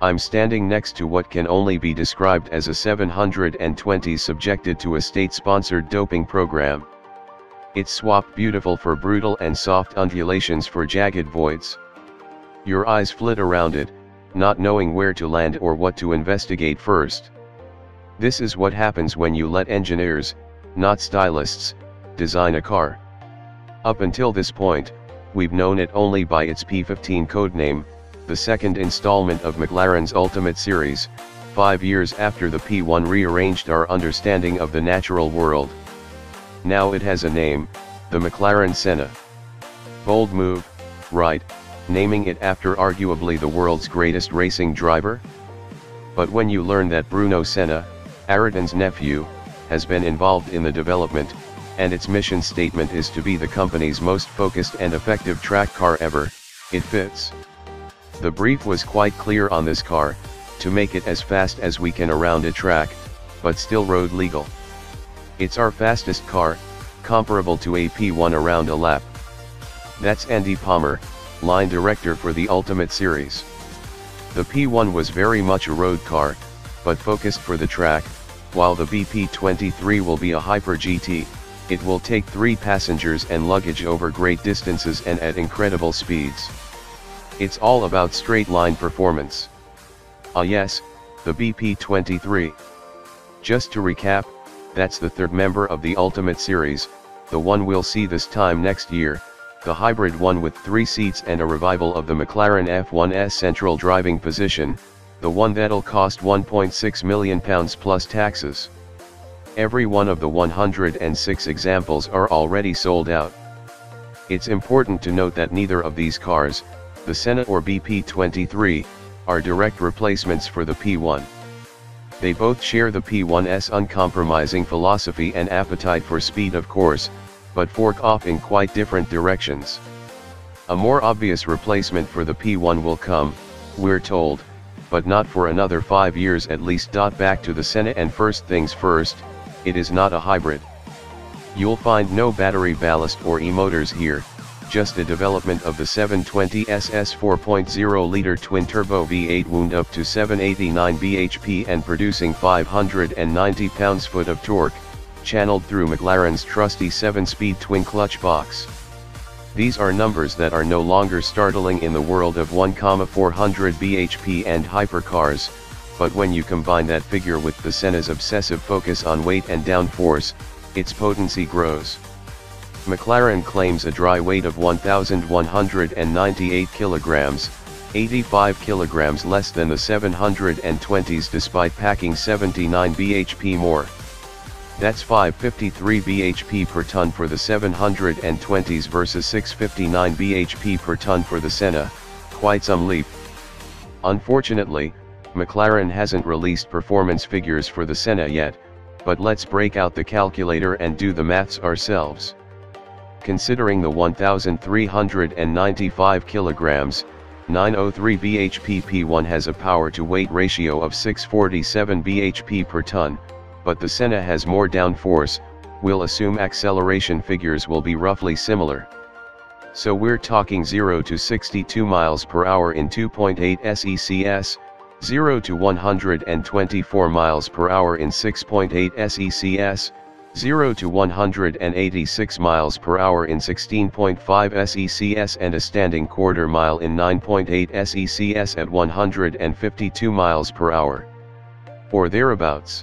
I'm standing next to what can only be described as a 720 subjected to a state-sponsored doping program. It's swapped beautiful for brutal and soft undulations for jagged voids. Your eyes flit around it, not knowing where to land or what to investigate first. This is what happens when you let engineers, not stylists, design a car. Up until this point, we've known it only by its P15 codename, the second installment of McLaren's Ultimate Series, 5 years after the P1 rearranged our understanding of the natural world. Now it has a name, the McLaren Senna. Bold move, right, naming it after arguably the world's greatest racing driver? But when you learn that Bruno Senna, Ayrton's nephew, has been involved in the development, and its mission statement is to be the company's most focused and effective track car ever, it fits. The brief was quite clear on this car, to make it as fast as we can around a track, but still road legal. It's our fastest car, comparable to a P1 around a lap. That's Andy Palmer, line director for the Ultimate Series. The P1 was very much a road car, but focused for the track, while the BP23 will be a hyper GT. It will take 3 passengers and luggage over great distances and at incredible speeds. It's all about straight line performance. Ah yes, the BP23. Just to recap, that's the third member of the Ultimate Series, the one we'll see this time next year, the hybrid one with 3 seats and a revival of the McLaren F1's central driving position, the one that'll cost £1.6 million plus taxes. Every one of the 106 examples are already sold out. It's important to note that neither of these cars, the Senna or BP23, are direct replacements for the P1. They both share the P1's uncompromising philosophy and appetite for speed, of course, but fork off in quite different directions. A more obvious replacement for the P1 will come, we're told, but not for another 5 years at least. Back to the Senna, and first things first, it is not a hybrid. You'll find no battery ballast or e-motors here, just a development of the 720S's 4.0-liter twin-turbo V8 wound up to 789 bhp and producing 590 pounds-foot of torque, channeled through McLaren's trusty 7-speed twin-clutch box. These are numbers that are no longer startling in the world of 1,400 bhp and hypercars, but when you combine that figure with the Senna's obsessive focus on weight and downforce, its potency grows. McLaren claims a dry weight of 1,198 kilograms, 85 kilograms less than the 720s despite packing 79 bhp more. That's 553 bhp per ton for the 720s versus 659 bhp per ton for the Senna, quite some leap. Unfortunately, McLaren hasn't released performance figures for the Senna yet, but let's break out the calculator and do the maths ourselves. Considering the 1,395 kilograms, 903 bhp P1 has a power-to-weight ratio of 647 bhp per ton, but the Senna has more downforce. We'll assume acceleration figures will be roughly similar. So we're talking 0 to 62 miles per hour in 2.8 secs, 0 to 124 miles per hour in 6.8 secs, 0 to 186 miles per hour in 16.5 secs, and a standing quarter mile in 9.8 secs at 152 miles per hour. Or thereabouts.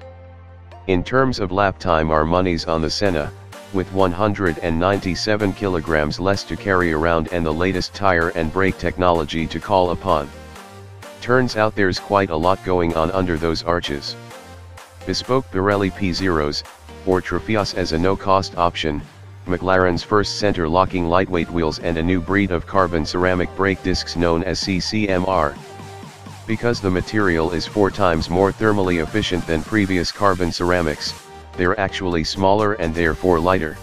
In terms of lap time, our money's on the Senna, with 197 kilograms less to carry around and the latest tire and brake technology to call upon. Turns out there's quite a lot going on under those arches. Bespoke Pirelli P0s, or Trafios as a no-cost option, McLaren's first center-locking lightweight wheels, and a new breed of carbon ceramic brake discs known as CCMR. Because the material is 4 times more thermally efficient than previous carbon ceramics, they're actually smaller and therefore lighter.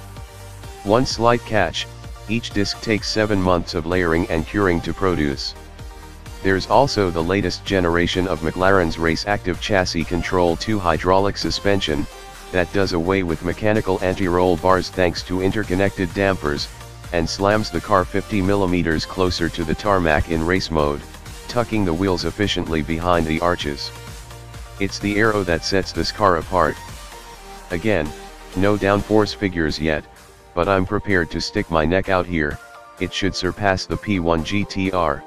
One slight catch: each disc takes 7 months of layering and curing to produce. There's also the latest generation of McLaren's Race Active Chassis Control 2 hydraulic suspension, that does away with mechanical anti-roll bars thanks to interconnected dampers, and slams the car 50 mm closer to the tarmac in race mode, tucking the wheels efficiently behind the arches. It's the aero that sets this car apart. Again, no downforce figures yet, but I'm prepared to stick my neck out here. It should surpass the P1 GTR.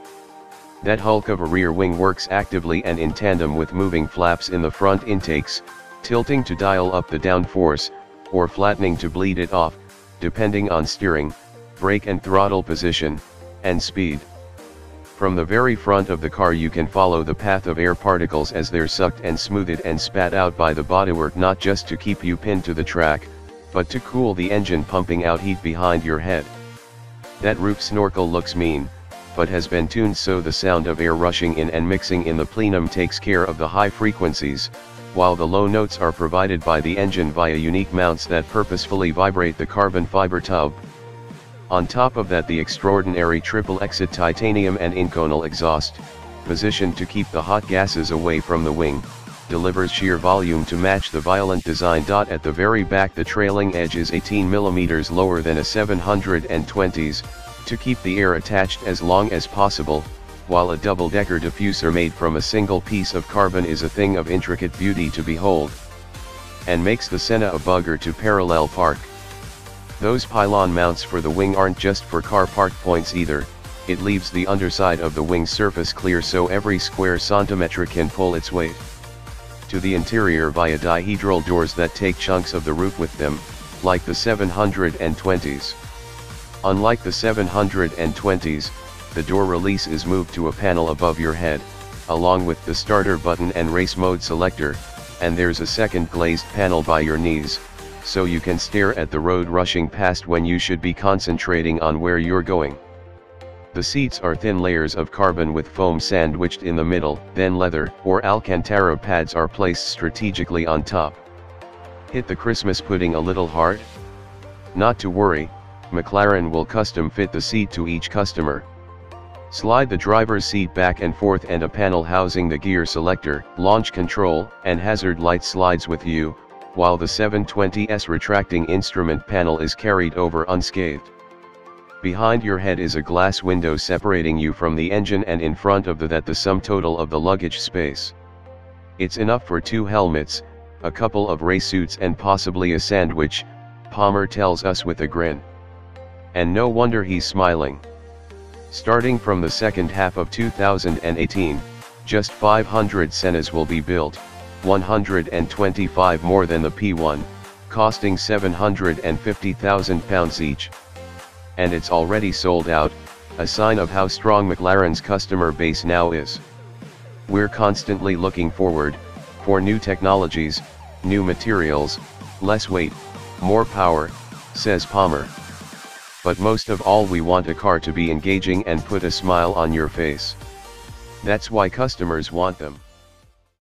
That hulk of a rear wing works actively and in tandem with moving flaps in the front intakes, tilting to dial up the downforce, or flattening to bleed it off, depending on steering, brake and throttle position, and speed. From the very front of the car you can follow the path of air particles as they're sucked and smoothed and spat out by the bodywork, not just to keep you pinned to the track, but to cool the engine pumping out heat behind your head. That roof snorkel looks mean, but has been tuned so the sound of air rushing in and mixing in the plenum takes care of the high frequencies, while the low notes are provided by the engine via unique mounts that purposefully vibrate the carbon fiber tube. On top of that, the extraordinary triple exit titanium and inconel exhaust, positioned to keep the hot gases away from the wing, delivers sheer volume to match the violent design. At the very back the trailing edge is 18 mm lower than a 720's, to keep the air attached as long as possible, while a double-decker diffuser made from a single piece of carbon is a thing of intricate beauty to behold, and makes the Senna a bugger to parallel park. Those pylon mounts for the wing aren't just for car park points either. It leaves the underside of the wing surface clear so every square centimeter can pull its weight. To the interior via dihedral doors that take chunks of the roof with them, like the 720's. Unlike the 720's, the door release is moved to a panel above your head, along with the starter button and race mode selector, and there's a second glazed panel by your knees, so you can stare at the road rushing past when you should be concentrating on where you're going. The seats are thin layers of carbon with foam sandwiched in the middle, then leather or Alcantara pads are placed strategically on top. Hit the Christmas pudding a little hard? Not to worry, McLaren will custom fit the seat to each customer. Slide the driver's seat back and forth and a panel housing the gear selector, launch control, and hazard light slides with you, while the 720's retracting instrument panel is carried over unscathed. Behind your head is a glass window separating you from the engine, and in front of that the sum total of the luggage space. It's enough for 2 helmets, a couple of race suits and possibly a sandwich, Palmer tells us with a grin. And no wonder he's smiling. Starting from the second half of 2018, just 500 Sennas will be built, 125 more than the P1, costing £750,000 each. And it's already sold out, a sign of how strong McLaren's customer base now is. We're constantly looking forward, for new technologies, new materials, less weight, more power, says Palmer. But most of all we want a car to be engaging and put a smile on your face. That's why customers want them.